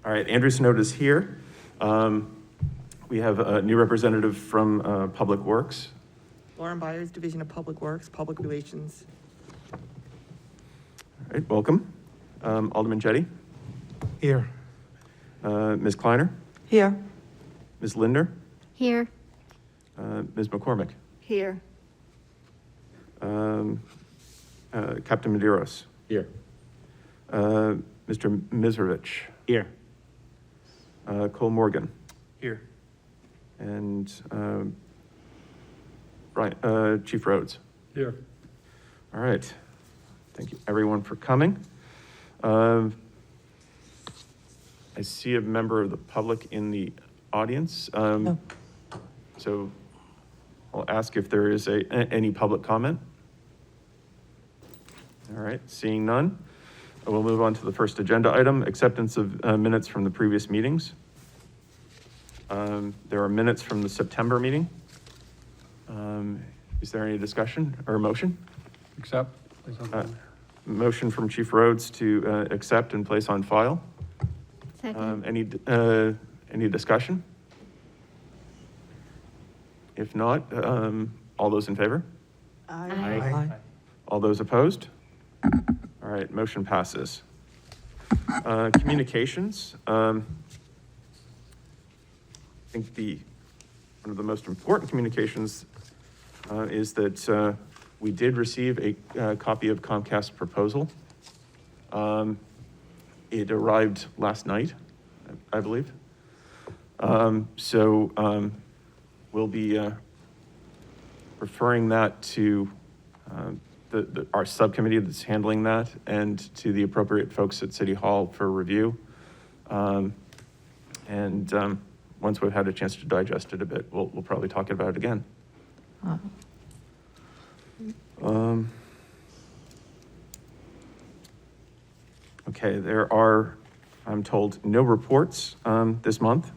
All right, Andrew Snowd is here. We have a new representative from Public Works. Lauren Byers, Division of Public Works, Public Relations. All right, welcome. Alderman Jetty, Here. Ms. Kleiner, Here. Ms. Linder, Here. Ms. McCormick, Here. Captain Medeiros, Here. Mr. Miserovich, Here. Cole Morgan, Here. and Chief Rhodes. Here. All right. Thank you, everyone, for coming. I see a member of the public in the audience. So I'll ask if there is any public comment. All right, seeing none, we'll move on to the first agenda item, acceptance of minutes from the previous meetings. There are minutes from the September meeting. Is there any discussion or a motion? Accept. Motion from Chief Rhodes to accept and place on file. Second. Any discussion? If not, all those in favor? Aye. All those opposed? All right, motion passes. Communications. I think one of the most important communications is that we did receive a copy of Comcast proposal. It arrived last night, I believe. So we'll be referring that to our subcommittee that's handling that and to the appropriate folks at City Hall for review. Once we've had a chance to digest it a bit, we'll probably talk about it again. Okay, there are, I'm told, no reports this month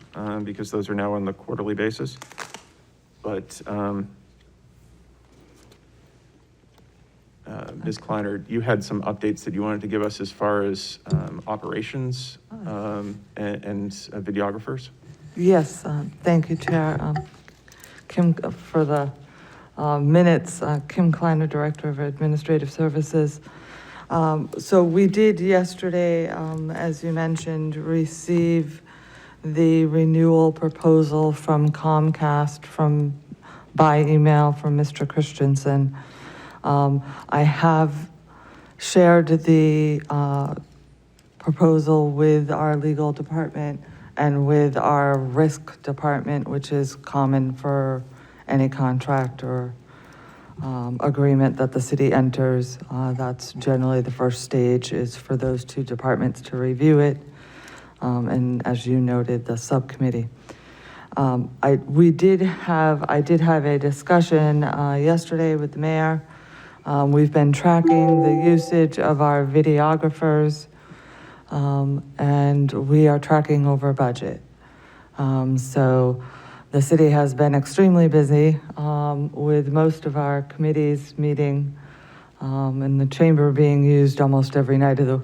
because those are now on the quarterly basis. But Ms. Kleiner, you had some updates that you wanted to give us as far as operations and videographers? Yes, thank you, Chair. Kim, for the minutes, Kim Kleiner, Director of Administrative Services. So we did yesterday, as you mentioned, receive the renewal proposal from Comcast by email from Mr. Christensen. I have shared the proposal with our legal department and with our risk department, which is common for any contract or agreement that the city enters. That's generally the first stage, is for those two departments to review it. And as you noted, the subcommittee. I did have a discussion yesterday with the mayor. We've been tracking the usage of our videographers, and we are tracking over budget. So the city has been extremely busy with most of our committees meeting and the chamber being used almost every night of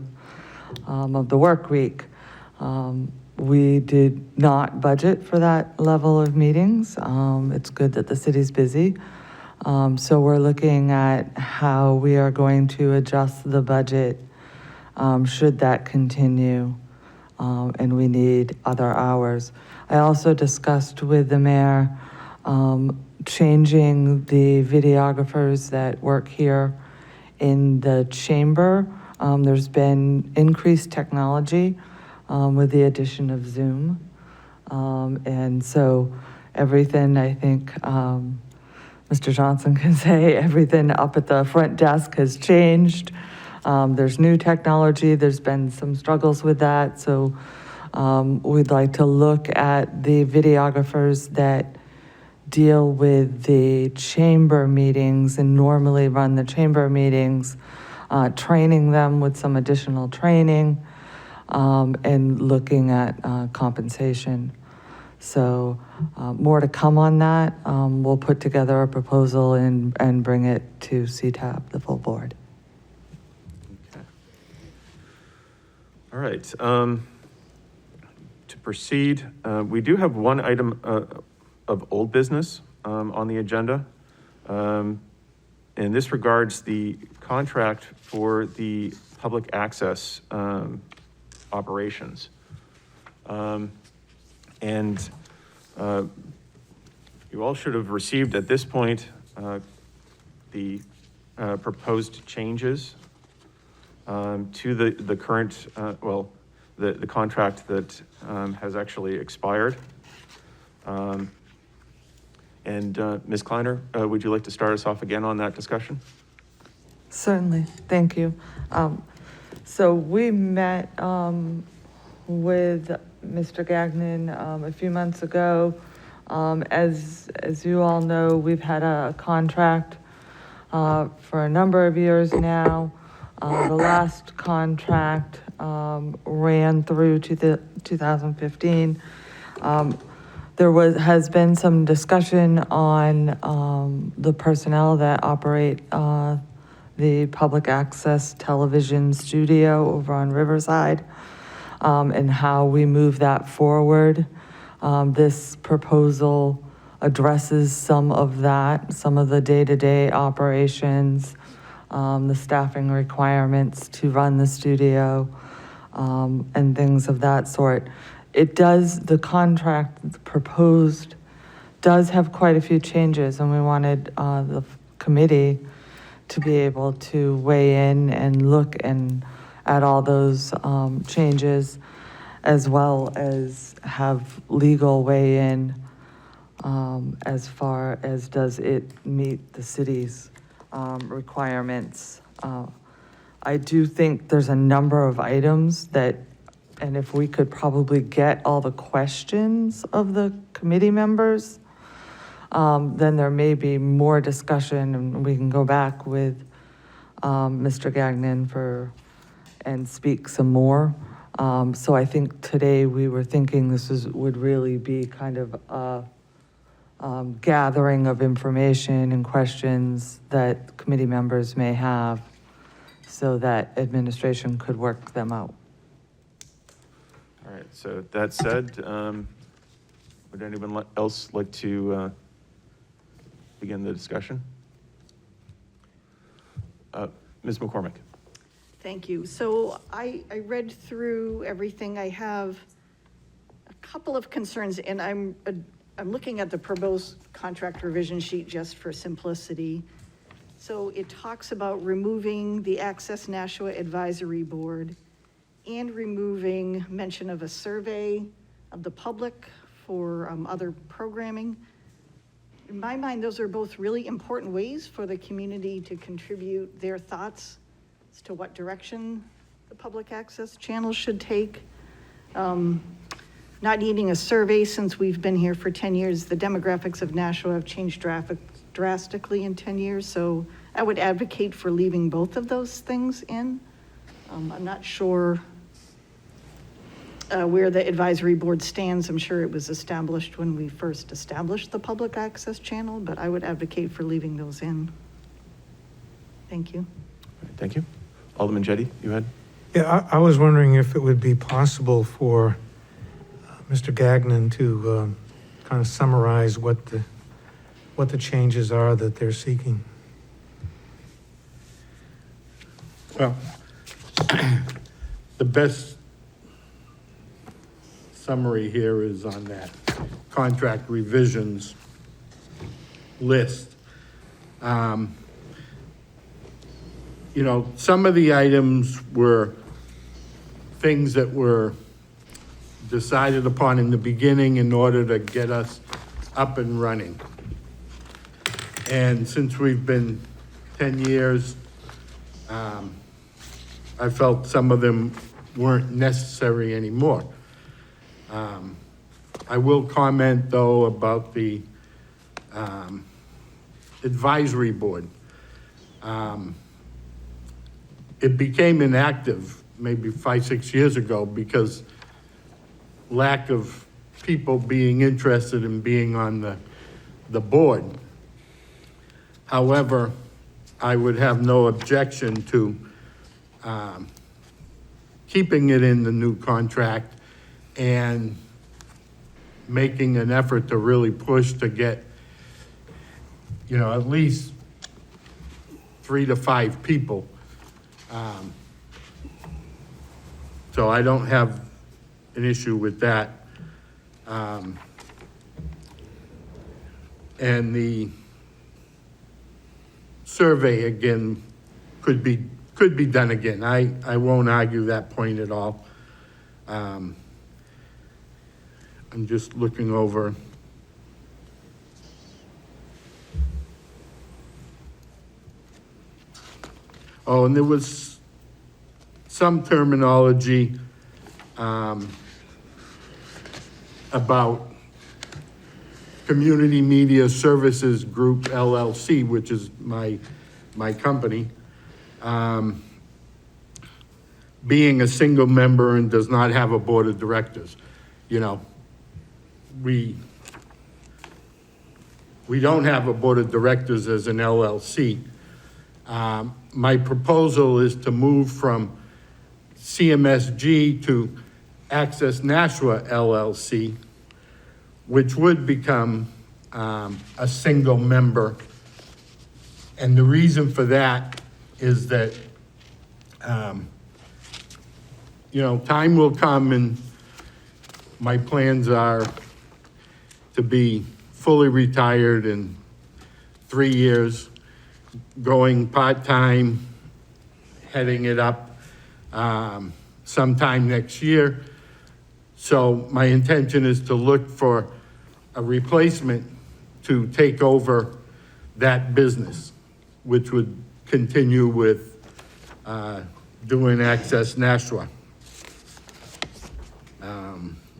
the work week. We did not budget for that level of meetings. It's good that the city's busy. So we're looking at how we are going to adjust the budget should that continue and we need other hours. I also discussed with the mayor changing the videographers that work here in the chamber. There's been increased technology with the addition of Zoom. And so everything, I think, Mr. Johnson can say, everything up at the front desk has changed. There's new technology. There's been some struggles with that. So we'd like to look at the videographers that deal with the chamber meetings and normally run the chamber meetings, training them with some additional training, and looking at compensation. So more to come on that. We'll put together a proposal and bring it to CTAB, the full board. Okay. All right. proceed. We do have one item of old business on the agenda. And this regards the contract for the public access operations. And you all should have received at this point the proposed changes to the current, the contract that has actually expired. Ms. Kleiner, would you like to start us off again on that discussion? Certainly, thank you. So we met with Mr. Gagnon a few months ago. As you all know, we've had a contract for a number of years now. The last contract ran through to the 2015. There has been some discussion on the personnel that operate the public access television studio over on Riverside, and how we move that forward. This proposal addresses some of that, some of the day-to-day operations, the staffing requirements to run the studio, and things of that sort. The contract proposed does have quite a few changes, and we wanted the committee to be able to weigh in and look at all those changes, as well as have legal weigh in as far as does it meet the city's requirements. I do think there's a number of items that, and if we could probably get all the questions of the committee members, then there may be more discussion, and we can go back with Mr. Gagnon and speak some more. So I think today we were thinking would really be kind of a gathering of information and questions that committee members may have, so that administration could work them out. All right, so that said, would anyone else like to begin the discussion? Ms. McCormick. Thank you. So I read through everything. I have a couple of concerns, and I'm looking at the proposed contract revision sheet just for simplicity. So it talks about removing the Access Nashua Advisory Board and removing mention of a survey of the public for other programming. In my mind, those are both really important ways for the community to contribute their thoughts as to what direction the public access channels should take. Not needing a survey since we've been here for 10 years. The demographics of Nashua have changed drastically in 10 years, so I would advocate for leaving both of those things in. I'm not sure where the advisory board stands. I'm sure it was established when we first established the public access channel, but I would advocate for leaving those in. Thank you. Thank you. Alderman Jettie, you had? Yeah, I was wondering if it would be possible for Mr. Gagnon to kind of summarize what the changes are that they're seeking. Well, the best summary here is on that contract revisions list. You know, some of the items were things that were decided upon in the beginning in order to get us up and running. And since we've been 10 years, I felt some of them weren't necessary anymore. I will comment, though, about the advisory board. It became inactive maybe 5-6 years ago because lack of people being interested in being on the board. However, I would have no objection to keeping it in the new contract and making an effort to really push to get, at least 3 to 5 people. So I don't have an issue with that. And the survey, again, could be done again. I won't argue that point at all. I'm just looking over. Oh, and there was some terminology about Community Media Services Group LLC, which is my company, being a single member and does not have a board of directors. We don't have a board of directors as an LLC. My proposal is to move from CMSG to Access Nashua LLC, which would become a single member. And the reason for that is that, time will come and my plans are to be fully retired in 3 years, going part-time, heading it up sometime next year. So my intention is to look for a replacement to take over that business, which would continue with doing Access Nashua.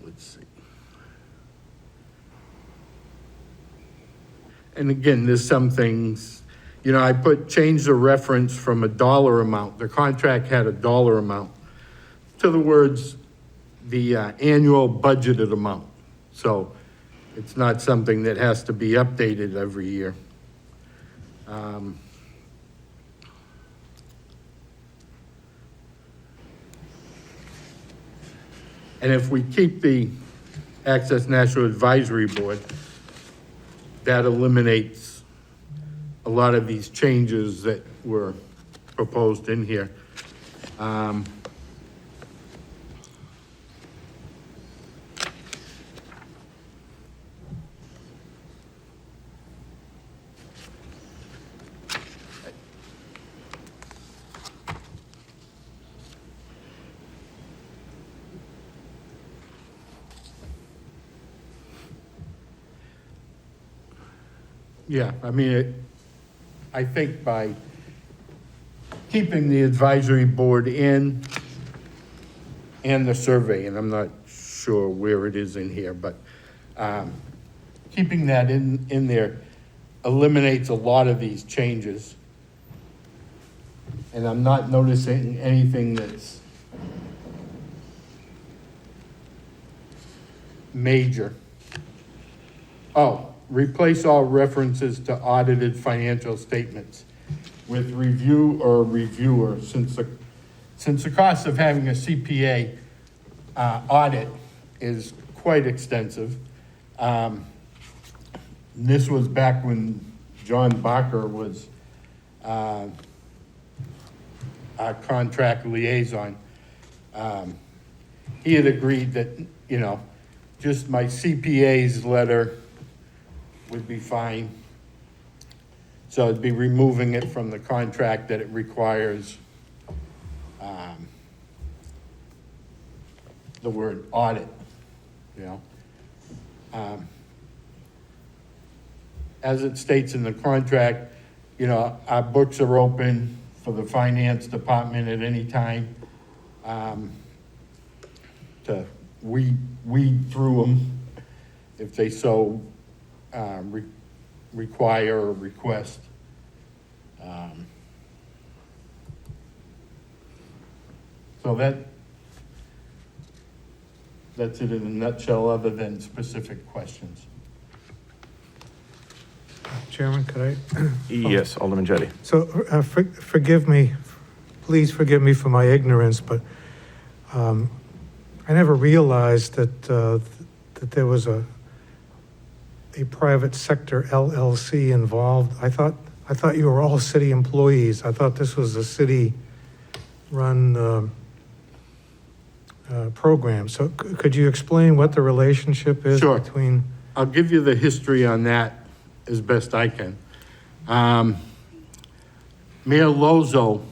Let's see. And again, there's some things, I changed the reference from a dollar amount. The contract had a dollar amount to the words, the annual budgeted amount. So it's not something that has to be updated every year. And if we keep the Access National Advisory Board, that eliminates a lot of these changes that were proposed in here. Yeah, I think by keeping the advisory board in and the survey, and I'm not sure where it is in here, but keeping that in there eliminates a lot of these changes. And I'm not noticing anything that's major. Oh, replace all references to audited financial statements with review or reviewer, since the cost of having a CPA audit is quite extensive. This was back when John Barker was our contract liaison. He had agreed that, just my CPA's letter would be fine. So it'd be removing it from the contract that it requires the word audit, As it states in the contract, our books are open for the finance department at any time to weed through them if they so require or request. So that's it in a nutshell, other than specific questions. Chairman, could I? Yes, Alderman Jettie. So forgive me, please forgive me for my ignorance, but I never realized that there was a a private sector LLC involved. I thought you were all city employees. I thought this was a city-run program. So could you explain what the relationship is Sure. between? I'll give you the history on that as best I can. Mayor Lozo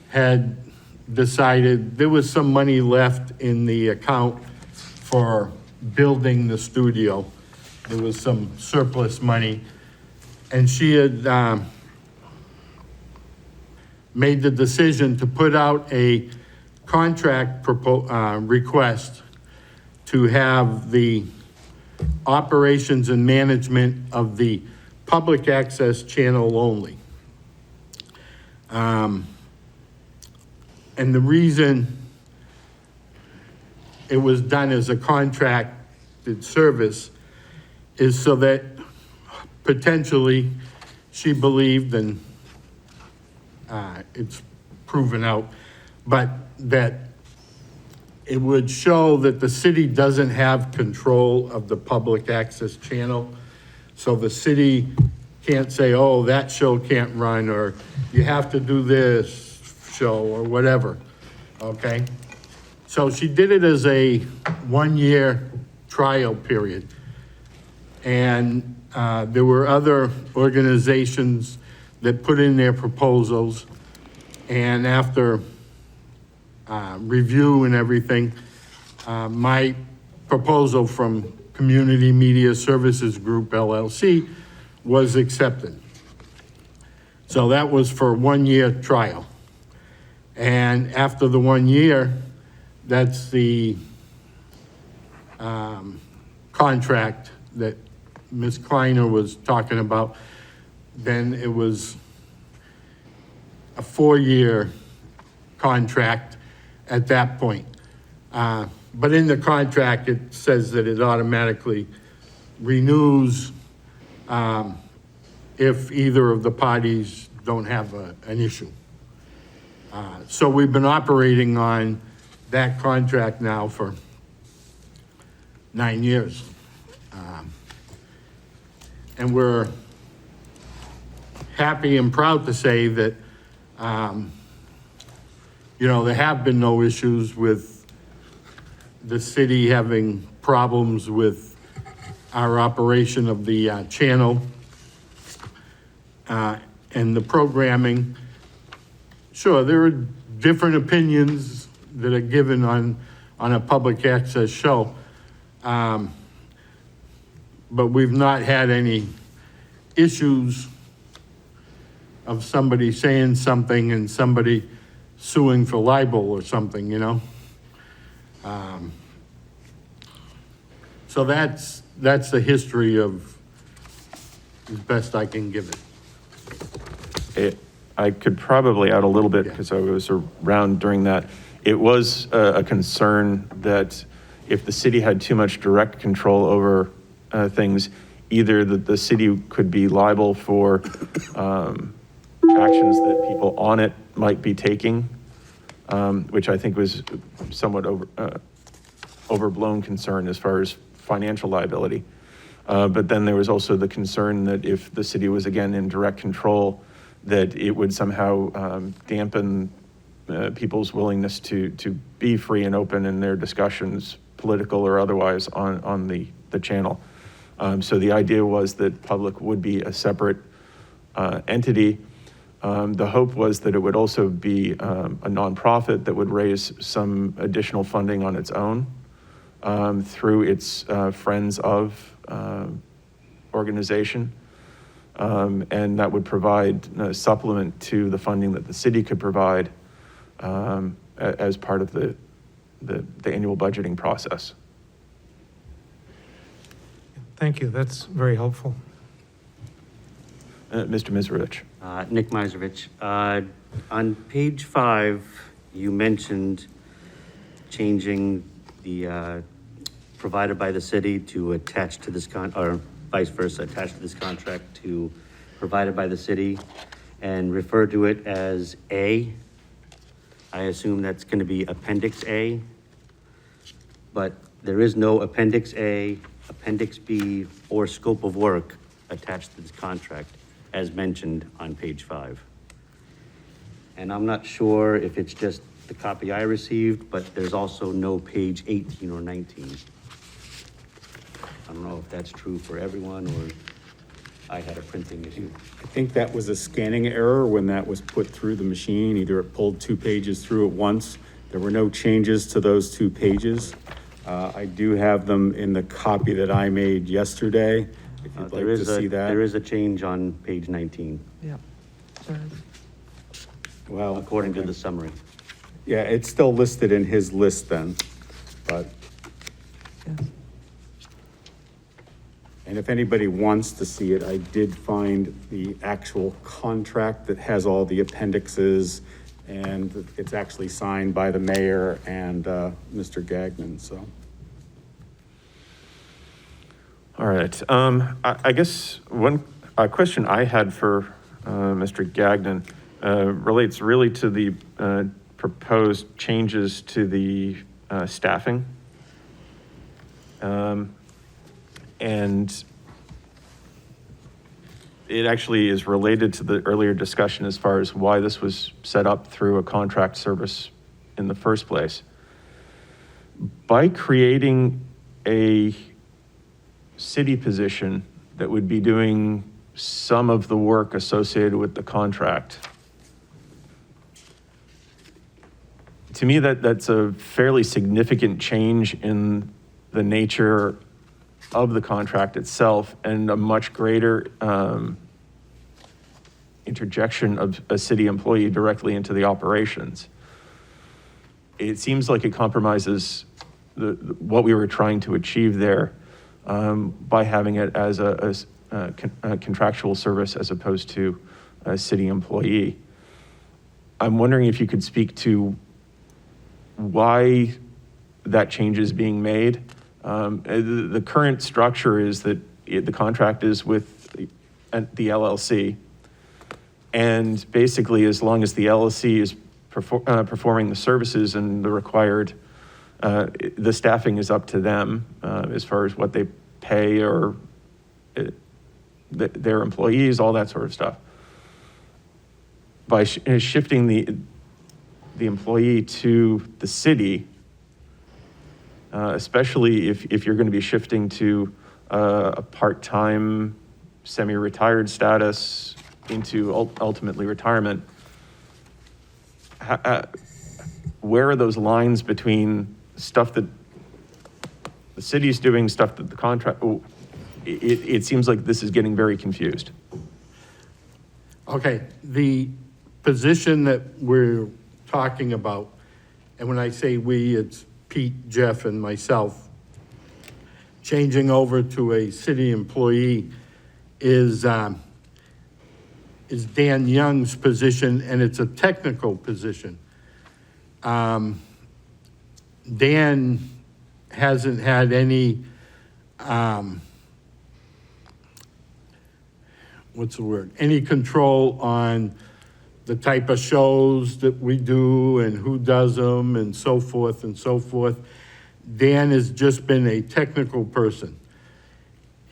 had decided there was some money left in the account for building the studio. There was some surplus money, and she had made the decision to put out a contract request to have the operations and management of the public access channel only. And the reason it was done as a contracted service is so that potentially she believed, and it's proven out, but that it would show that the city doesn't have control of the public access channel. So the city can't say, oh, that show can't run, or you have to do this show, or whatever, okay? So she did it as a one-year trial period. And there were other organizations that put in their proposals, and after review and everything, my proposal from Community Media Services Group LLC was accepted. So that was for a one-year trial. And after the 1 year, that's the contract that Ms. Kleiner was talking about. Then it was a 4-year contract at that point. But in the contract, it says that it automatically renews if either of the parties don't have an issue. So we've been operating on that contract now for 9 years. And we're happy and proud to say that, there have been no issues with the city having problems with our operation of the channel and the programming. Sure, there are different opinions that are given on a public access show. But we've not had any issues of somebody saying something and somebody suing for libel or something, So that's the history of, as best I can give it. I could probably add a little bit Yeah. because I was around during that. It was a concern that if the city had too much direct control over things, either the city could be liable for actions that people on it might be taking, which I think was somewhat overblown concern as far as financial liability. But then there was also the concern that if the city was again in direct control, that it would somehow dampen people's willingness to be free and open in their discussions, political or otherwise, on the channel. So the idea was that public would be a separate entity. The hope was that it would also be a nonprofit that would raise some additional funding on its own through its Friends of organization. And that would provide a supplement to the funding that the city could provide as part of the annual budgeting process. Thank you, that's very helpful. Mr. Mizrovich. Nick Miserovich. On page 5, you mentioned changing the provided by the city to attach to this or vice versa, attached to this contract to provided by the city, and refer to it as A. I assume that's going to be Appendix A, but there is no Appendix A Appendix B or scope of work attached to this contract, as mentioned on page 5. And I'm not sure if it's just the copy I received, but there's also no page 18 or 19. I don't know if that's true for everyone, or I had a printing issue. I think that was a scanning error when that was put through the machine. Either it pulled 2 pages through at once. There were no changes to those 2 pages. I do have them in the copy that I made yesterday, if you'd like to see that. There is a change on page 19, Yep. There is. Well, according to the summary. yeah, it's still listed in his list then, but, Yes. and if anybody wants to see it, I did find the actual contract that has all the appendixes, and it's actually signed by the mayor and Mr. Gagnon, so. All right, I guess one question I had for Mr. Gagnon relates really to the proposed changes to the staffing. And it actually is related to the earlier discussion as far as why this was set up through a contract service in the first place. By creating a city position that would be doing some of the work associated with the contract, to me, that's a fairly significant change in the nature of the contract itself and a much greater interjection of a city employee directly into the operations. It seems like it compromises what we were trying to achieve there by having it as a contractual service as opposed to a city employee. I'm wondering if you could speak to why that change is being made. The current structure is that the contract is with the LLC. And basically, as long as the LLC is performing the services and the required, the staffing is up to them as far as what they pay or their employees, all that sort of stuff. By shifting the employee to the city, especially if you're going to be shifting to a part-time, semi-retired status into ultimately retirement, where are those lines between stuff that the city's doing, stuff that the contract, it seems like this is getting very confused. Okay, the position that we're talking about, and when I say we, it's Pete, Jeff, and myself, changing over to a city employee is Dan Young's position, and it's a technical position. Dan hasn't had any, any control on the type of shows that we do and who does them and so forth and so forth. Dan has just been a technical person.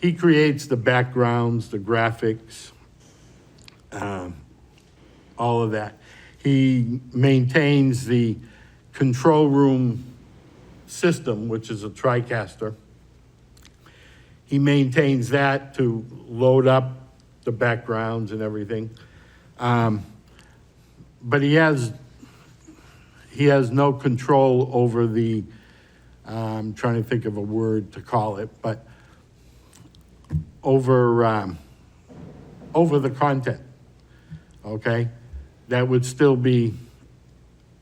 He creates the backgrounds, the graphics, all of that. He maintains the control room system, which is a TriCaster. He maintains that to load up the backgrounds and everything. But he has no control over the, I'm trying to think of a word to call it, but over the content, okay? That would still be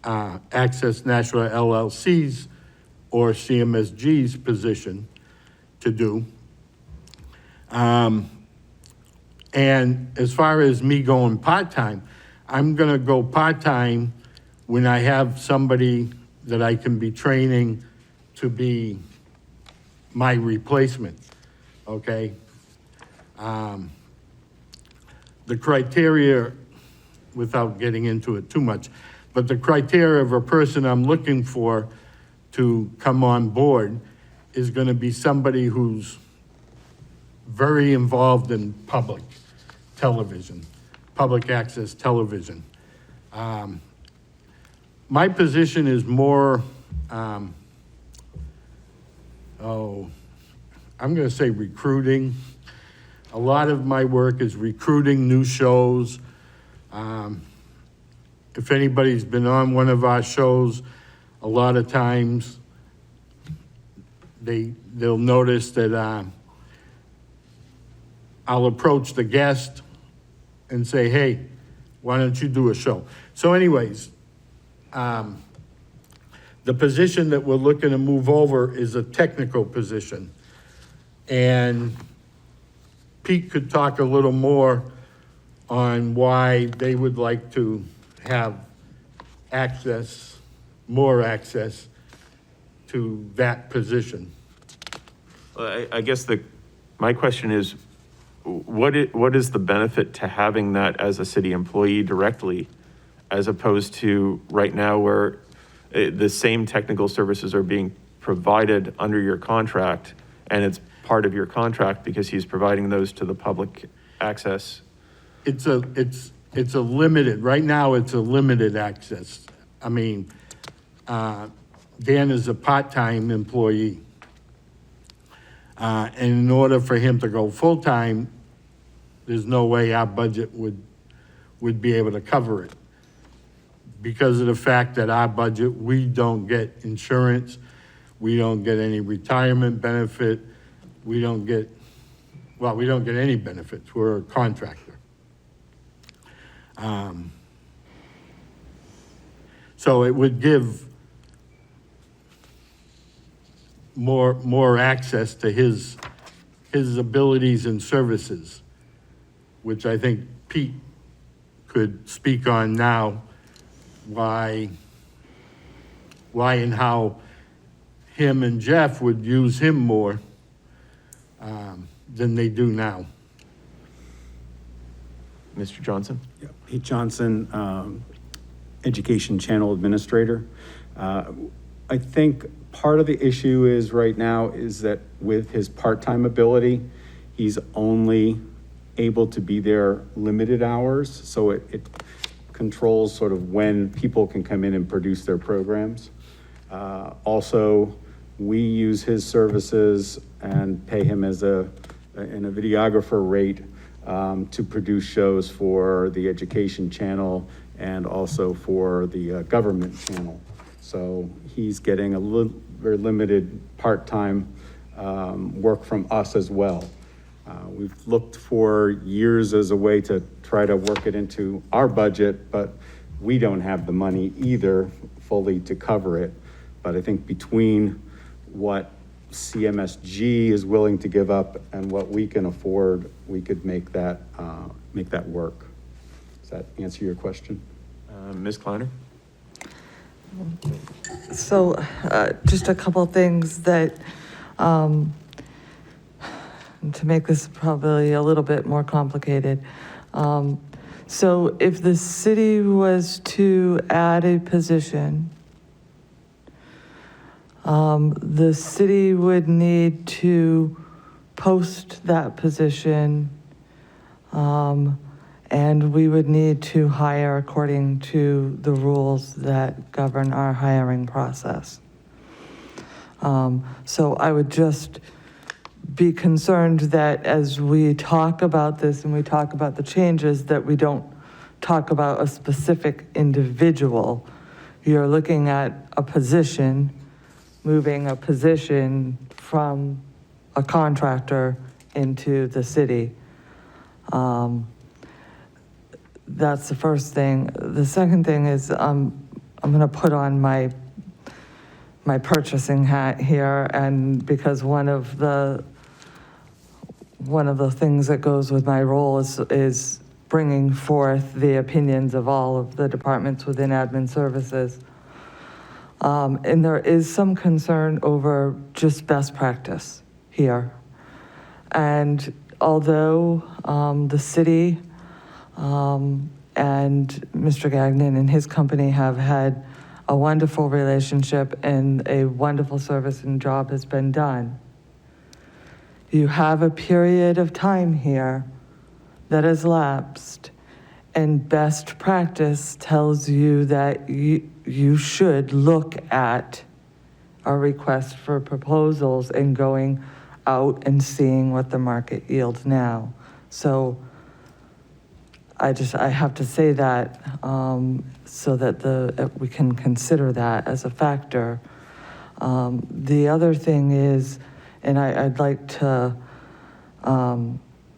Access Nashua LLC's or CMSG's position to do. And as far as me going part-time, I'm gonna go part-time when I have somebody that I can be training to be my replacement, okay? The criteria, without getting into it too much, but the criteria of a person I'm looking for to come on board is gonna be somebody who's very involved in public television, public access television. My position is more, I'm gonna say recruiting. A lot of my work is recruiting new shows. If anybody's been on one of our shows, a lot of times they'll notice that I'll approach the guest and say, hey, why don't you do a show? So anyways, the position that we're looking to move over is a technical position. And Pete could talk a little more on why they would like to have access, more access to that position. I guess my question is, what is the benefit to having that as a city employee directly, as opposed to right now where the same technical services are being provided under your contract, and it's part of your contract because he's providing those to the public access? It's a limited, right now it's a limited access. I mean, Dan is a part-time employee. And in order for him to go full-time, there's no way our budget would be able to cover it. Because of the fact that our budget, we don't get insurance, we don't get any retirement benefit, we don't get any benefits, we're a contractor. So it would give more access to his abilities and services, which I think Pete could speak on now, why and how him and Jeff would use him more than they do now. Mr. Johnson? Pete Johnson, Education Channel Administrator. I think part of the issue is right now is that with his part-time ability, he's only able to be there limited hours, so it controls sort of when people can come in and produce their programs. Also, we use his services and pay him in a videographer rate to produce shows for the Education Channel and also for the government channel. So he's getting a very limited part-time work from us as well. We've looked for years as a way to try to work it into our budget, but we don't have the money either fully to cover it. But I think between what CMSG is willing to give up and what we can afford, we could make that work. Does that answer your question? Ms. Kleiner? So just a couple things that, to make this probably a little bit more complicated. So if the city was to add a position, the city would need to post that position, and we would need to hire according to the rules that govern our hiring process. So I would just be concerned that as we talk about this and we talk about the changes, that we don't talk about a specific individual. You're looking at a position, moving a position from a contractor into the city. That's the first thing. The second thing is I'm going to put on my purchasing hat here, and because one of the things that goes with my role is bringing forth the opinions of all of the departments within admin services. And there is some concern over just best practice here. And although the city and Mr. Gagnon and his company have had a wonderful relationship and a wonderful service and job has been done, you have a period of time here that has lapsed, and best practice tells you that you should look at our request for proposals and going out and seeing what the market yields now. So I have to say that so that we can consider that as a factor. The other thing is, and I'd like to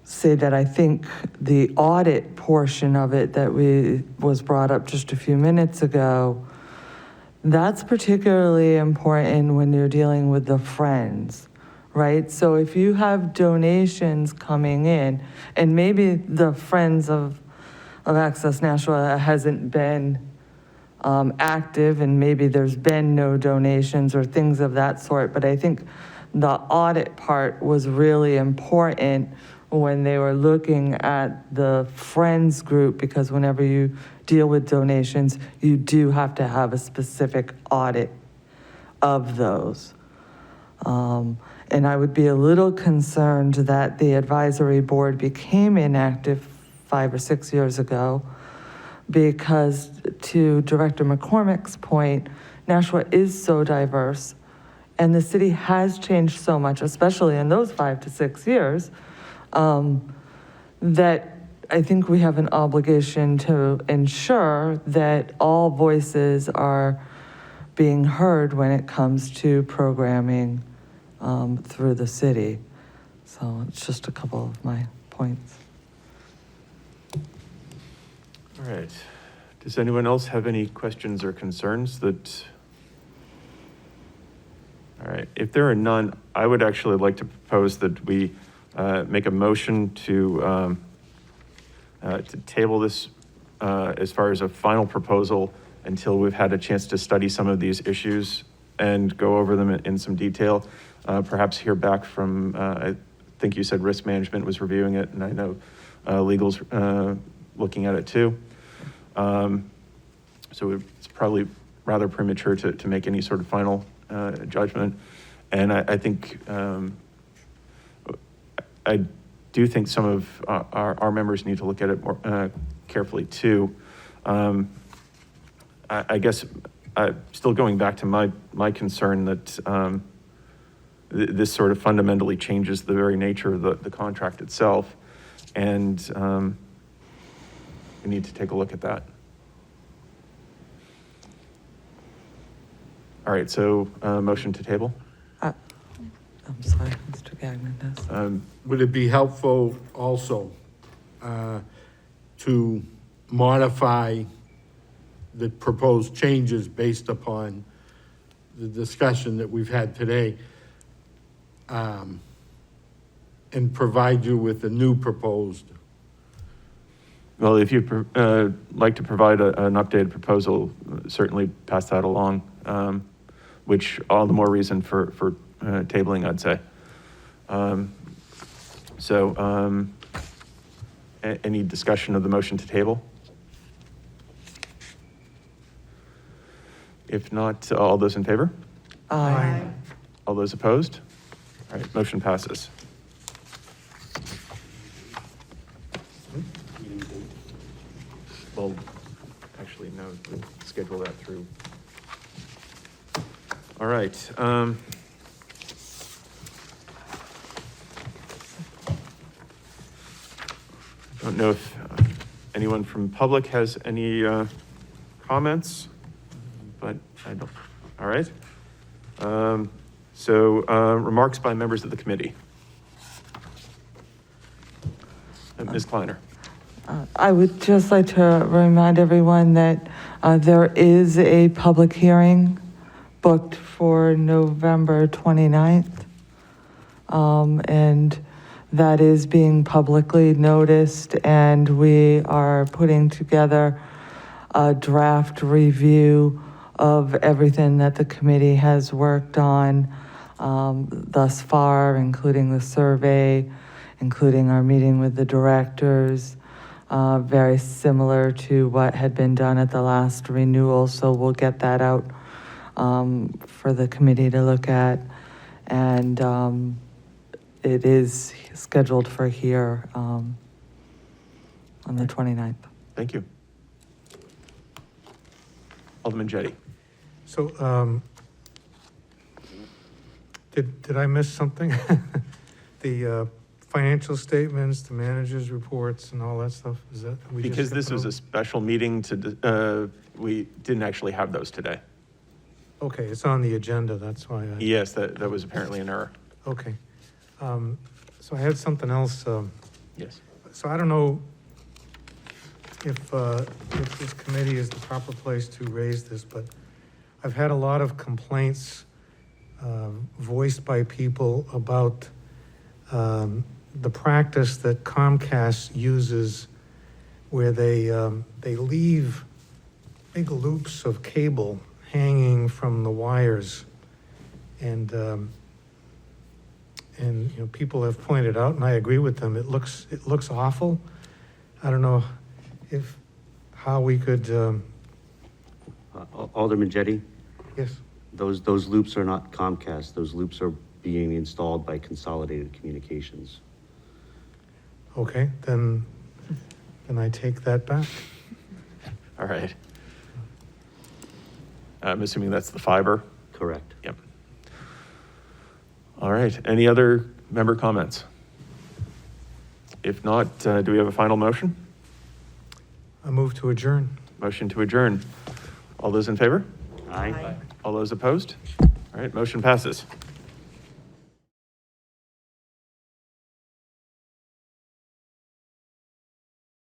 say that I think the audit portion of it that was brought up just a few minutes ago, that's particularly important when you're dealing with the friends, right? So if you have donations coming in, and maybe the Friends of Access Nashua hasn't been active, and maybe there's been no donations or things of that sort, but I think the audit part was really important when they were looking at the Friends group, because whenever you deal with donations, you do have to have a specific audit of those. And I would be a little concerned that the advisory board became inactive 5 or 6 years ago, because to Director McCormick's point, Nashua is so diverse, and the city has changed so much, especially in those 5 to 6 years, that I think we have an obligation to ensure that all voices are being heard when it comes to programming through the city. So it's just a couple of my points. All right. Does anyone else have any questions or concerns that? All right. If there are none, I would actually like to propose that we make a motion to table this as far as a final proposal until we've had a chance to study some of these issues and go over them in some detail. Perhaps hear back from, I think you said risk management was reviewing it, and I know legal's looking at it too. So it's probably rather premature to make any sort of final judgment. And I think, I do think some of our members need to look at it more carefully too. I guess still going back to my concern that this sort of fundamentally changes the very nature of the contract itself, and we need to take a look at that. All right, so motion to table. I'm sorry, Mr. Gagnon does. Would it be helpful also to modify the proposed changes based upon the discussion that we've had today, and provide you with a new proposed? Well, if you'd like to provide an updated proposal, certainly pass that along, which all the more reason for tabling, I'd say. Any discussion of the motion to table? If not, all those in favor? Aye. All those opposed? All right, motion passes. Well, actually, no, we'll schedule that through. All right. I don't know if anyone from public has any comments, but I don't. All right. Remarks by members of the committee. Ms. Kleiner. I would just like to remind everyone that there is a public hearing booked for November 29th. And that is being publicly noticed, and we are putting together a draft review of everything that the committee has worked on thus far, including the survey, including our meeting with the directors, very similar to what had been done at the last renewal. So we'll get that out for the committee to look at. And it is scheduled for here on the 29th. Thank you. Alderman Jettie. So, did I miss something? The financial statements, the manager's reports and all that stuff, is that? we just Because this skipped was a over? special meeting we didn't actually have those today. Okay, it's on the agenda, that's why I. Yes, that was apparently an error. Okay. So I had something else. Yes. So I don't know if this committee is the proper place to raise this, but I've had a lot of complaints voiced by people about the practice that Comcast uses where they leave big loops of cable hanging from the wires. And you know, people have pointed out, and I agree with them, it looks awful. I don't know how we could, Alderman Jettie, yes, those loops are not Comcast. Those loops are being installed by Consolidated Communications. okay, then I take that back. All right. I'm assuming that's the fiber? Correct. Yep. All right. Any other member comments? If not, do we have a final motion? I move to adjourn. Motion to adjourn. All those in favor? Aye. All those opposed? All right, motion passes.